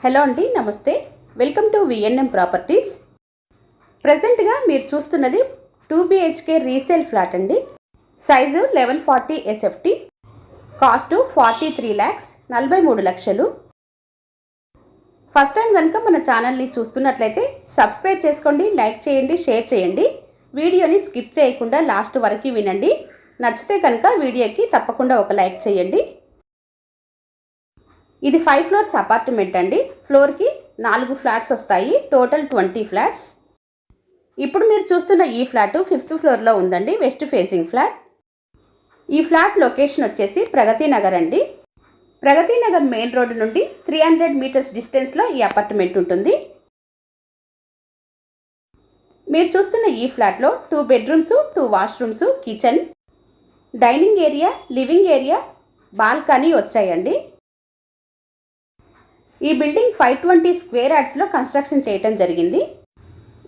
Hello అండి, నమస్తే. Welcome to VNM properties. ప్రజెంట్గా మీరు చూస్తున్నది 2 BHK రీసేల్ ఫ్లాట్ అండి. సైజు 1140 SFT, కాస్ట్ 43 lakhs, 43 లక్షలు. ఫస్ట్ టైం కనుక మన ఛానల్ని చూస్తున్నట్లయితే సబ్స్క్రైబ్ చేసుకోండి, లైక్ చేయండి, షేర్ చేయండి. వీడియోని స్కిప్ చేయకుండా లాస్ట్ వరకు వినండి. నచ్చితే కనుక వీడియోకి తప్పకుండా ఒక లైక్ చేయండి. ఇది 5 floors అపార్ట్మెంట్ అండి. ఫ్లోర్కి 4 ఫ్లాట్స్ వస్తాయి, టోటల్ 20 ఫ్లాట్స్. ఇప్పుడు మీరు చూస్తున్న ఈ ఫ్లాట్ 5th ఫ్లోర్లో ఉందండి, వెస్ట్ ఫేసింగ్ ఫ్లాట్. ఈ ఫ్లాట్ లొకేషన్ వచ్చేసి ప్రగతి నగర్ అండి. ప్రగతి నగర్ మెయిన్ రోడ్డు నుండి 300 meters డిస్టెన్స్లో ఈ అపార్ట్మెంట్ ఉంటుంది. మీరు చూస్తున్న ఈ ఫ్లాట్లో 2 bedrooms, 2 washrooms, kitchen, dining area, living area, balcony వచ్చాయండి. ఈ బిల్డింగ్ 520 square yardsలో కన్స్ట్రక్షన్ చేయటం జరిగింది.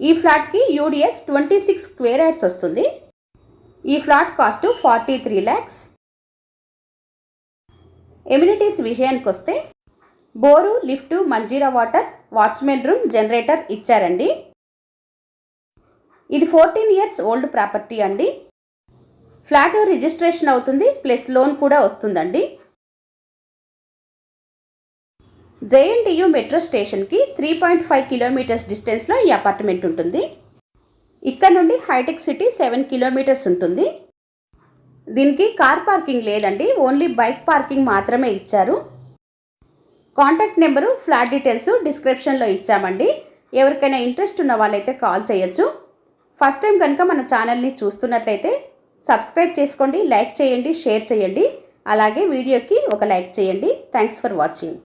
ఈ ఫ్లాట్కి UDS 26 square yards వస్తుంది. ఈ ఫ్లాట్ కాస్ట్ 43 lakhs. ఎమ్యూనిటీస్ విషయానికి వస్తే bore, lift, Manjira water, watchman room, generator ఇచ్చారండి. ఇది 14 years ఓల్డ్ ప్రాపర్టీ అండి. ఫ్లాట్ రిజిస్ట్రేషన్ అవుతుంది, ప్లస్ లోన్ కూడా వస్తుందండి. JNTU మెట్రో స్టేషన్కి 3.5 kilometers డిస్టెన్స్లో ఈ అపార్ట్మెంట్ ఉంటుంది. ఇక్కడ నుండి హైటెక్ సిటీ 7 kilometers ఉంటుంది. దీనికి కార్ పార్కింగ్ లేదండి, ఓన్లీ బైక్ పార్కింగ్ మాత్రమే ఇచ్చారు. కాంటాక్ట్ నెంబరు, ఫ్లాట్ డీటెయిల్స్ డిస్క్రిప్షన్లో ఇచ్చామండి. ఎవరికైనా ఇంట్రెస్ట్ ఉన్న వాళ్ళైతే కాల్ చేయొచ్చు. ఫస్ట్ టైం కనుక మన ఛానల్ని చూస్తున్నట్లయితే సబ్స్క్రైబ్ చేసుకోండి, లైక్ చేయండి, షేర్ చేయండి. అలాగే వీడియోకి ఒక లైక్ చేయండి. Thanks for watching.